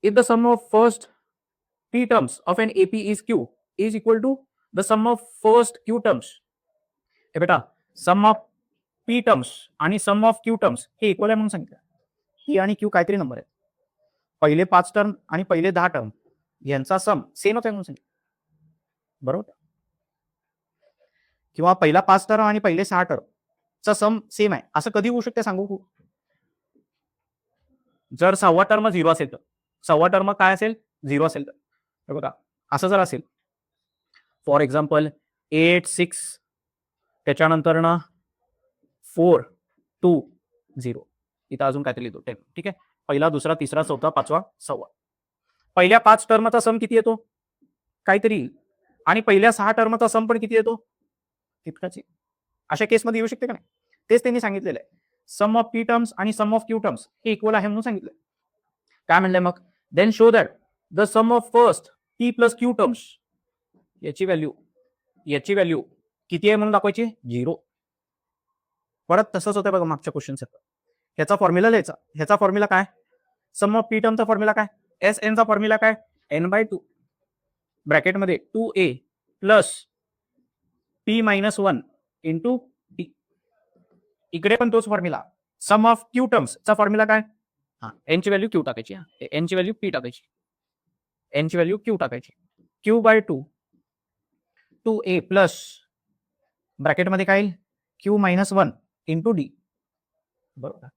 If the sum of first p terms of an AP is q is equal to the sum of first q terms. हे बेटा सम ऑफ p terms आणि सम ऑफ q terms हे equal आहे म्हणून सांगितलं. p आणि q काहीतरी number आहे. पहिले 5 टर्म आणि पहिले 10 टर्म यांचा सम सेम आहे म्हणून सांगितलं, बरोबर. किंवा पहिला 5 टर्म आणि पहिले 6 टर्म चा सम सेम आहे, असं कधी होऊ शकते सांगू. जर 6वा टर्म 0 असेल तर, 6वा टर्म काय असेल, 0 असेल तर. बघा असं जर असेल, फॉर एक्झाम्पल 8 6 त्याच्यानंतर ना 4 2 0, इथं अजून काहीतरी लिहितो 10, ठीक आहे. पहिला, दुसरा, तिसरा, चौथा, 5वा, 6वा. पहिल्या 5 टर्मचा सम किती येतो, काहीतरी, आणि पहिल्या 6 टर्मचा सम पण किती येतो, तितकाच. अशा केसमध्ये येऊ शकते का नाही, तेच त्यांनी सांगितलेलं आहे. सम ऑफ पी टर्म्स आणि सम ऑफ क्यू टर्म्स हे इक्वल आहे म्हणून सांगितलं. काय म्हणलंय मग? Then show that the sum of first P plus Q terms याची व्हॅल्यू किती आहे म्हणून दाखवायची? 0. परत तसंच होतं बघा मागच्या क्वेश्चनचं. ह्याचा फॉर्म्युला लिहायचा. ह्याचा फॉर्म्युला काय? सम ऑफ पी टर्मचा फॉर्म्युला काय? एस एनचा फॉर्म्युला काय? n/2 ब्रॅकेटमध्ये 2a plus p minus 1 into t. इकडे पण तोच फॉर्म्युला. सम ऑफ क्यू टर्म्सचा फॉर्म्युला काय? एन ची व्हॅल्यू क्यू टाकायची. एन ची व्हॅल्यू पी टाकायची. एन ची व्हॅल्यू क्यू टाकायची. q/2 2a प्लस ब्रॅकेटमध्ये काय येईल? q minus 1 into d. बरोबर.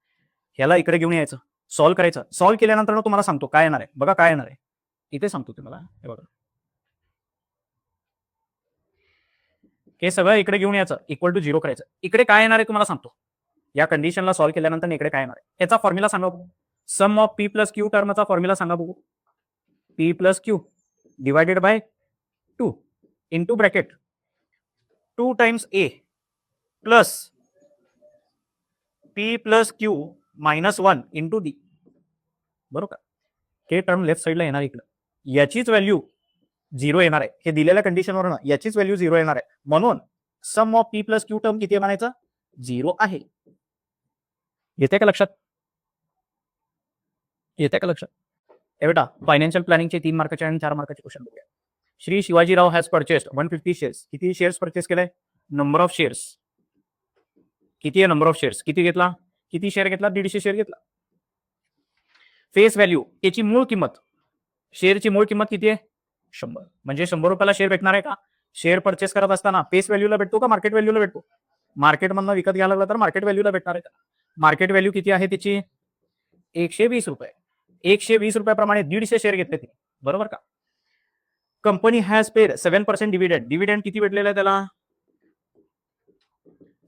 ह्याला इकडे घेऊन यायचं, सॉल्व्ह करायचं. सॉल्व्ह केल्यानंतर तुम्हाला सांगतो काय येणार आहे. बघा काय येणार आहे इथे सांगतो तुम्हाला. हे बघा, हे सगळं इकडे घेऊन यायचं, इक्वल टू 0 करायचं. इकडे काय येणार आहे तुम्हाला सांगतो. या कंडिशनला सॉल्व्ह केल्यानंतर इकडे काय येणार आहे याचा फॉर्म्युला सांगा बघू. Sum of p plus q टर्मचा फॉर्म्युला सांगा बघू. P plus q divided by 2 into bracket 2 times a plus p plus q minus 1 into d. बरोबर. हे टर्म लेफ्ट साईडला येणार इकडे. याचीच व्हॅल्यू 0 येणार आहे. हे दिलेल्या कंडिशनवर याचीच व्हॅल्यू 0 येणार आहे. म्हणून sum of p plus q term किती आहे म्हणायचं? 0 आहे. येते का लक्षात? येते का लक्षात? हे बेटा फायनान्शियल प्लॅनिंगचे 3 मार्काचे आणि 4 मार्काचे क्वेश्चन बघूया. Shri Shivajirao has purchased 150 shares. किती शेअर्स परचेस केलाय? नंबर ऑफ शेअर्स किती आहे? नंबर ऑफ शेअर्स किती घेतला? किती शेअर घेतला? 150 शेअर घेतला. फेस व्हॅल्यू याची मूळ किंमत, शेअरची मूळ किंमत किती आहे? 100. म्हणजे 100 रुपयाला शेअर भेटणार आहे का? शेअर परचेस करत असताना फेस व्हॅल्यूला भेटतो का मार्केट व्हॅल्यूला भेटतो? मार्केटमधनं विकत घ्यायला लागला तर मार्केट व्हॅल्यूला भेटणार आहे का? मार्केट व्हॅल्यू किती आहे त्याची? 120 रुपये. 120 रुपयाप्रमाणे 150 शेअर घेतले ते. बरोबर का? Company has paid 7% dividend. Dividend किती भेटलेला आहे त्याला?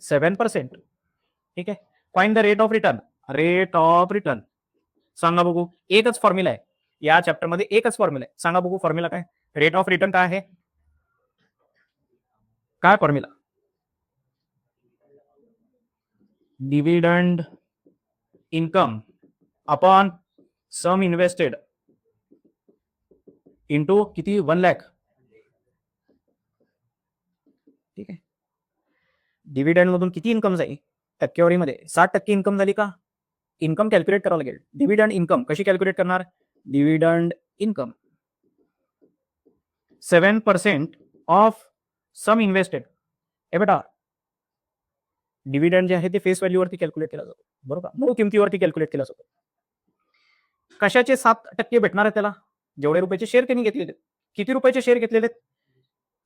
7%. ठीक आहे. Find the rate of return. Rate of return सांगा बघू. एकच फॉर्म्युला आहे या चॅप्टर मध्ये, एकच फॉर्म्युला आहे. सांगा बघू फॉर्म्युला काय? रेट ऑफ रिटर्न काय आहे? काय फॉर्म्युला? डिव्हिडंड इन्कम अपॉन सम इन्व्हेस्टेड इंटू किती? 1 लाख. ठीक आहे. डिव्हिडंड मधून किती इन्कम जाईल? टक्केवारीमध्ये 60% इन्कम झाली का? इन्कम कॅल्क्युलेट करावं लागेल. डिव्हिडंड इन्कम कशी कॅल्क्युलेट करणार? Dividend income 7% of sum invested. हे बेटा डिव्हिडंड जे आहे ते फेस व्हॅल्यूवरती कॅल्क्युलेट केला जातो. बरोबर. मूळ किमतीवरती कॅल्क्युलेट केला जातो. कशाचे 7% भेटणार आहे त्याला? जेवढे रुपयाचे शेअर त्यांनी घेतलेले. किती रुपयाचे शेअर घेतलेले?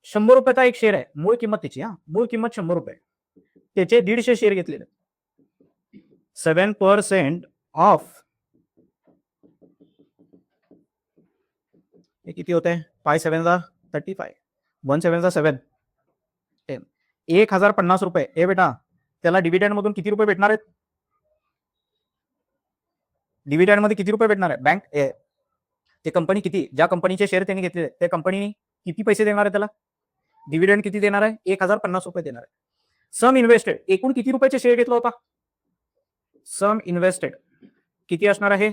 100 रुपयाचा एक शेअर आहे. मूळ किंमत त्याची. मूळ किंमत 100 रुपये. त्याचे 150 शेअर घेतलेले. 7% ऑफ हे किती होत आहे? 5 7 35 1 7 7 1050 रुपये. हे बेटा त्याला डिव्हिडंड मधून किती रुपये भेटणार आहेत? डिव्हिडंड मध्ये किती रुपये भेटणार आहे? बँक ते कंपनी किती, ज्या कंपनीचे शेअर त्यांनी घेतलेले त्या कंपनीने किती पैसे देणार आहे त्याला? डिव्हिडंड किती देणार आहे? 1050 रुपये देणार आहे. सम इन्व्हेस्टेड एकूण किती रुपयाचे शेअर घेतला होता? सम इन्व्हेस्टेड किती असणार आहे?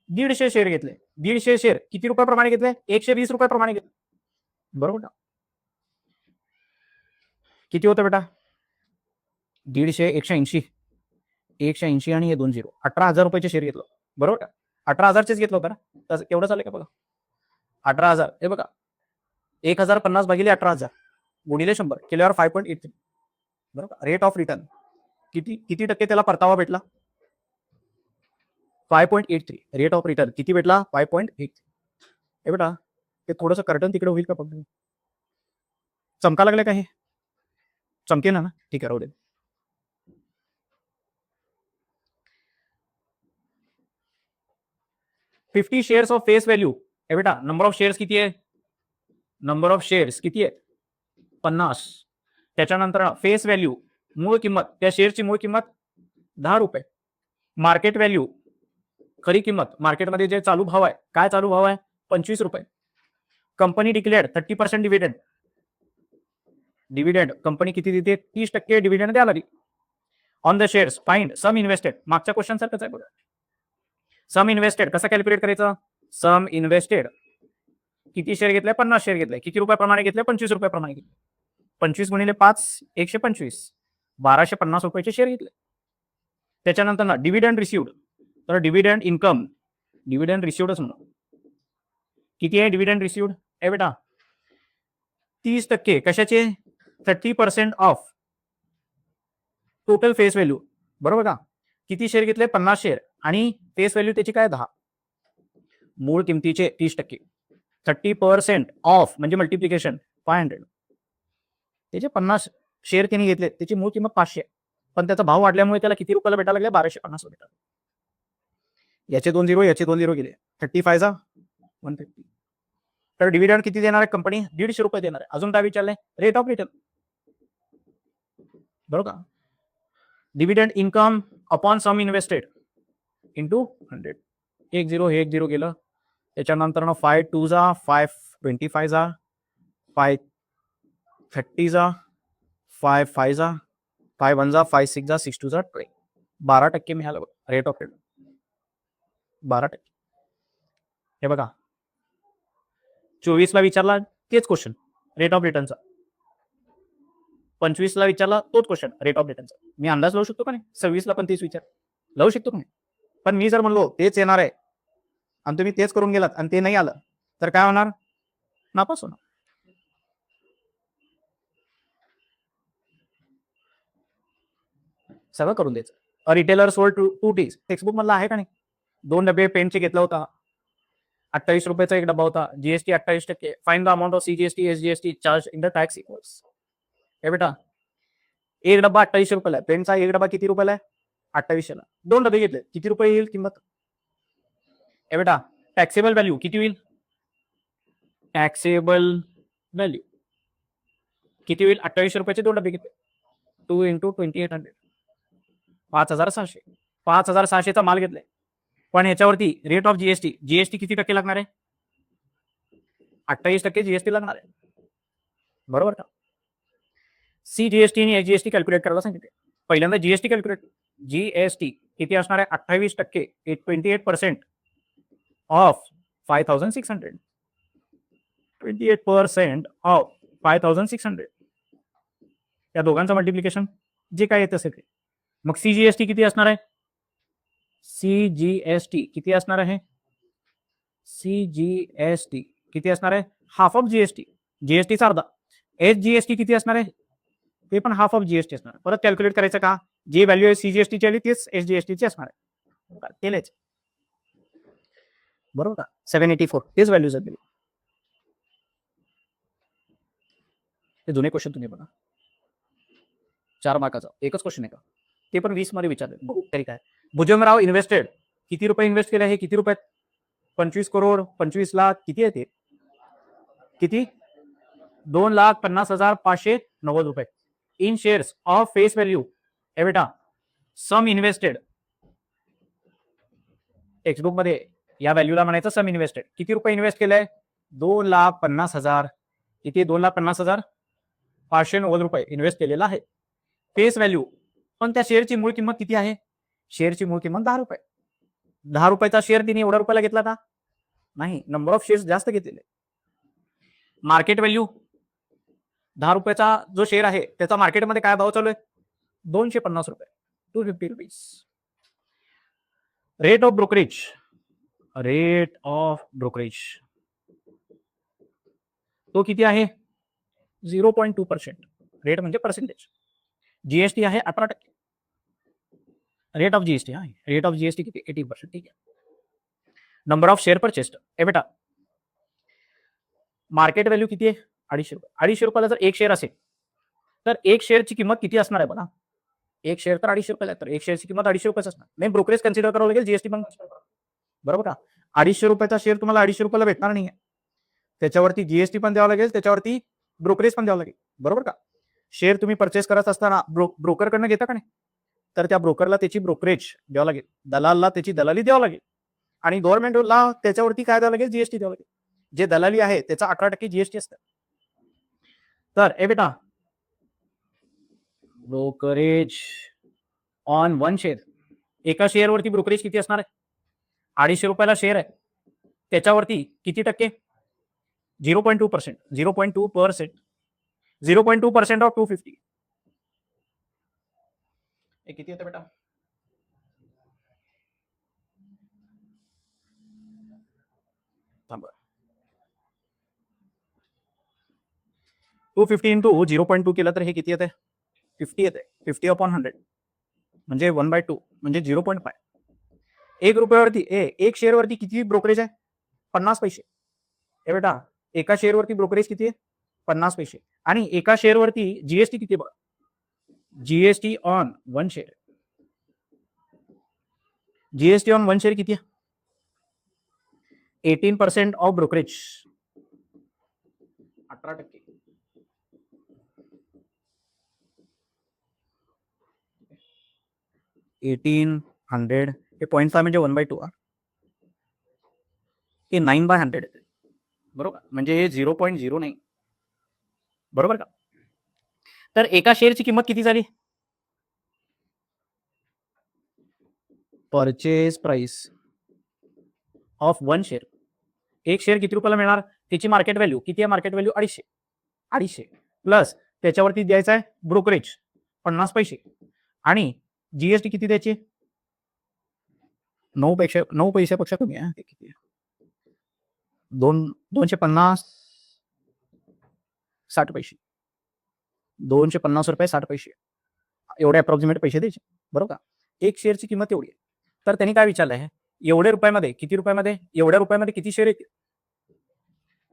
150 शेअर घेतले. 150 शेअर किती रुपयाप्रमाणे घेतले? 120 रुपयाप्रमाणे घेतले. बरोबर ना? किती होतं बेटा? 150 180 180 आणि हे 2 0 18,000 रुपयाचे शेअर घेतलं. बरोबर का? 18,000चेच घेतलं होतं ना? तर केवढं चालेल का बघा. 18,000 हे बघा 1050 भागिले 18,000 गुणिले 100 केल्यावर 5.83. बरोबर. रेट ऑफ रिटर्न किती किती टक्के त्याला परतावा भेटला? 5.83. रेट ऑफ रिटर्न किती भेटला? 5.83. हे बेटा ते थोडंसं कर्टन तिकडे होईल का? बघ चमका लागले का? हे चमके ना? ठीक आहे, राहू दे. $50 शेअर्स ऑफ फेस व्हॅल्यू. हे बेटा नंबर ऑफ शेअर्स किती आहे? नंबर ऑफ शेअर्स किती आहे? 50. त्याच्यानंतर फेस व्हॅल्यू मूळ किंमत, त्या शेअरची मूळ किंमत 10 रुपये. मार्केट व्हॅल्यू खरी किंमत, मार्केटमध्ये जे चालू भाव आहे, काय चालू भाव आहे? 25 रुपये. Company declared 30% dividend. Dividend company किती देते? 30% डिव्हिडंड द्यायला लागली. On the shares find sum invested. मागच्या क्वेश्चन सारखंच आहे बघा. सम इन्व्हेस्टेड कसं कॅल्क्युलेट करायचं? सम इन्व्हेस्टेड किती शेअर घेतले? 50 शेअर घेतले. किती रुपयाप्रमाणे घेतले? 25 रुपयाप्रमाणे घेतले. 25 गुणिले 5 125, 1250 रुपयाचे शेअर घेतले. त्याच्यानंतर ना डिव्हिडंड रिसिव्ड, तर डिव्हिडंड इन्कम, डिव्हिडंड रिसिव्डच म्हणून किती आहे डिव्हिडंड रिसिव्ड? ए बेटा 30% कशाचे? 30% ऑफ टोटल फेस व्हॅल्यू, बरोबर का? किती शेअर घेतले? 50 शेअर आणि फेस व्हॅल्यू त्याची काय? 10. मूळ किमतीचे 30%, 30% ऑफ म्हणजे मल्टिप्लिकेशन 500. त्याचे 50 शेअर त्यांनी घेतले, त्याची मूळ किंमत 500, पण त्याचा भाव वाढल्यामुळे त्याला किती रुपयाला भेटायला लागले? 1250 रुपये. याचे 2 झिरो, याचे 2 झिरो गेले. 35 जा 150. तर डिव्हिडंड किती देणार आहे कंपनी? 150 रुपये देणार आहे. अजून काय विचारलंय? रेट ऑफ रिटर्न, बरोबर का? डिव्हिडंड इन्कम अपॉन सम इन्व्हेस्टेड इंटू 100. 1 झिरो, हे 1 झिरो गेलं. त्याच्यानंतर 5 2 जा 525 जा 530 जा 5 जा 5 1 जा 5 6 जा 6 2 जा 20. 12% मिळालं बघा रेट ऑफ रिटर्न. 12%. हे बघा 24 ला विचारला तेच क्वेश्चन रेट ऑफ रिटर्नचा, 25 ला विचारला तोच क्वेश्चन रेट ऑफ रिटर्नचा. मी अंदाज लावू शकतो का नाही? 26 ला पण तेच विचार लावू शकतो का नाही? पण मी जर म्हणलो तेच येणार आहे आणि तुम्ही तेच करून गेलात आणि ते नाही आलं तर काय होणार? नापास होणार. सगळं करून द्यायचं. A retailer sold 2 tees, textbook मधला आहे का नाही? 2 डबे पेनचे घेतला होता, 28 रुपयाचा एक डबा होता, GST 28%. Find the amount of CGST SGST charge in the tax equals. हे बेटा एक डबा 28 रुपयाला आहे, पेनचा एक डबा किती रुपयाला आहे? 28 ला. 2 डबे घेतले, किती रुपये येईल किंमत? हे बेटा टॅक्सेबल व्हॅल्यू किती होईल? टॅक्सेबल व्हॅल्यू किती होईल? 28 रुपयाचे 2 डबे घेतले, 2 इंटू 2800, 5600. 5600चा माल घेतलाय, पण ह्याच्यावरती रेट ऑफ जीएसटी, जीएसटी किती टक्के लागणार आहे? 28% जीएसटी लागणार आहे, बरोबर का? सीजीएसटी आणि एसजीएसटी कॅल्क्युलेट करायला सांगितले. पहिल्यांदा जीएसटी कॅल्क्युलेट. जीएसटी किती असणार आहे? 28%, 28% ऑफ 5600, 28% ऑफ 5600. या दोघांचं मल्टिप्लिकेशन जे काय येत असेल ते. मग सीजीएसटी किती असणार आहे? सीजीएसटी किती असणार आहे? सीजीएसटी किती असणार आहे? हाफ ऑफ जीएसटी, जीएसटीचा अर्धा. एसजीएसटी किती असणार आहे? ते पण हाफ ऑफ जीएसटी असणार. परत कॅल्क्युलेट करायचं का? जी व्हॅल्यू आहे सीजीएसटीची आली तीच एसजीएसटीची असणार आहे. केलेच बरोबर का? 784 तेच व्हॅल्यूज आहेत. ते जुने क्वेश्चन तुम्ही बघा. 4 मार्काचा एकच क्वेश्चन आहे का? ते पण 20 मध्ये विचारले तरी काय? भुजंगराव इन्व्हेस्टेड किती रुपये इन्व्हेस्ट केले आहे? किती रुपयात? 25 करोड, 25 लाख किती आहे ते? किती? 2,50,590 रुपये in shares of face value. हे बेटा सम इन्व्हेस्टेड टेक्स्टबुक मध्ये या व्हॅल्यूला म्हणायचं सम इन्व्हेस्टेड. किती रुपये इन्व्हेस्ट केलंय? 2,50,000. किती? 2,50,590 रुपये इन्व्हेस्ट केलेला आहे. फेस व्हॅल्यू, पण त्या शेअरची मूळ किंमत किती आहे? शेअरची मूळ किंमत 10 रुपये. 10 रुपयाचा शेअर तिने एवढ्या रुपयाला घेतला का? नाही, नंबर ऑफ शेअर्स जास्त घेतलेले. मार्केट व्हॅल्यू 10 रुपयाचा जो शेअर आहे त्याचा मार्केटमध्ये काय भाव चालू आहे? 250 रुपये, 250 rupees. Rate of brokerage, rate of brokerage तो किती आहे? 0.2%. रेट म्हणजे पर्सेंटेज. जीएसटी आहे 18%. रेट ऑफ जीएसटी आहे, रेट ऑफ जीएसटी किती? 80%. ठीक आहे. Number of share purchased. ए बेटा मार्केट व्हॅल्यू किती आहे? 250 रुपये. 250 रुपयाला जर एक शेअर असेल तर एक शेअरची किंमत किती असणार आहे बघा? एक शेअर तर 250 रुपयाला आहे, तर एक शेअरची किंमत 250 रुपयाच असणार. नाही, ब्रोकरेज कन्सिडर करावं लागेल, जीएसटी पण, बरोबर का? 250 रुपयाचा शेअर तुम्हाला 250 रुपयाला भेटणार नाही, त्याच्यावरती जीएसटी पण द्यावं लागेल, त्याच्यावरती ब्रोकरेज पण द्यावं लागेल, बरोबर का? शेअर तुम्ही परचेस करत असताना ब्रोकरकडनं घेता का नाही, तर त्या ब्रोकरला त्याची ब्रोकरेज द्यावं लागेल, दलालला त्याची दलाली द्यावं लागेल, आणि गव्हर्नमेंटला त्याच्यावरती काय द्यावं लागेल? जीएसटी द्यावं लागेल. जे दलाली आहे त्याचा 18% जीएसटी असतं. तर ए बेटा ब्रोकरेज ऑन 1 शेअर. एका शेअरवरती ब्रोकरेज किती असणार आहे? 250 रुपयाला शेअर आहे, त्याच्यावरती किती टक्के? 0.2%. 0.2%. 0.2% ऑफ 250. हे किती येतं बेटा? थांबा. 250 इंटू 0.2 केलं तर हे किती येते? 50 येते. 50 अपॉन 100 म्हणजे 1/2 म्हणजे 0.5. 1 रुपयावरती एक शेअरवरती किती ब्रोकरेज आहे? 50 पैसे. हे बेटा एका शेअरवरती ब्रोकरेज किती आहे? 50 पैसे. आणि एका शेअरवरती जीएसटी किती बघा? GST on 1 share. GST on 1 share किती आहे? 18% ऑफ ब्रोकरेज. 18%. 1800 हे 0.5 म्हणजे 1/2 हे 9/100 येते. बरोबर, म्हणजे हे 0.0 नाही. बरोबर का? तर एका शेअरची किंमत किती झाली? Purchase price of 1 share. एक शेअर किती रुपयाला मिळणार? त्याची मार्केट व्हॅल्यू किती आहे? Market value 250. 250 प्लस त्याच्यावरती द्यायचं आहे ब्रोकरेज 50 पैसे आणि जीएसटी किती द्यायची? 9 पैशापेक्षा कमी आहे. किती? 250 60 पैसे. 250 रुपये 60 पैसे एवढे अप्रॉक्सिमेट पैसे द्यायचे. बरोबर का? एक शेअरची किंमत एवढी आहे. तर त्यांनी काय विचारलं आहे? एवढ्या रुपयामध्ये किती रुपयामध्ये? एवढ्या रुपयामध्ये किती शेअर येतील?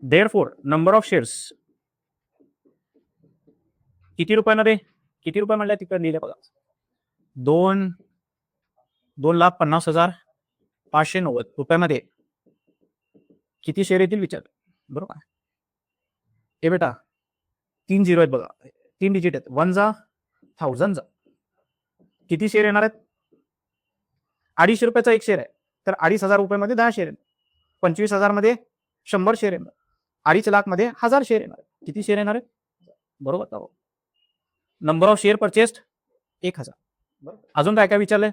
देअरफॉर नंबर ऑफ शेअर्स किती रुपयामध्ये? किती रुपये म्हणल्या तिकडे लिहिले बघा. 2,50,590 रुपयामध्ये किती शेअर येतील विचार. बरोबर. हे बेटा 3 0 आहेत बघा, 3 डिजिट आहेत. 1 जा 1000 जा किती शेअर येणार आहेत? 250 रुपयाचा एक शेअर आहे, तर 2,500 रुपयामध्ये 10 शेअर येणार. 25,000 मध्ये 100 शेअर येणार. 2.5 लाख मध्ये 1000 शेअर येणार. किती शेअर येणार आहेत? बरोबर का? Number of share purchased 1000. अजून काय काय विचारलंय?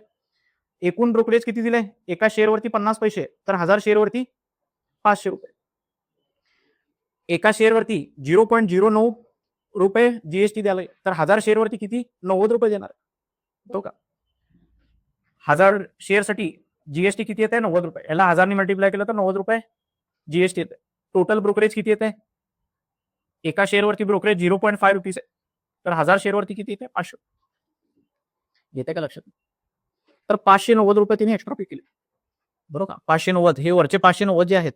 एकूण ब्रोकरेज किती दिले? एका शेअरवरती 50 पैसे, तर 1000 शेअरवरती 500 रुपये. एका शेअरवरती 0.09 रुपये जीएसटी द्यायला, तर 1000 शेअरवरती किती? 90 रुपये देणार. हो का? 1000 शेअरसाठी जीएसटी किती येते? 90 रुपये. याला 1000 ने मल्टिप्लाय केलं तर 90 रुपये जीएसटी येते. टोटल ब्रोकरेज किती येते? एका शेअरवरती ब्रोकरेज 0.5 रुपीज आहे, तर 1000 शेअरवरती किती येते? 500. येते का लक्षात? तर 590 रुपये तिने एक्स्ट्रा पे केले. बरोबर का? 590 हे वरचे 590 जे आहेत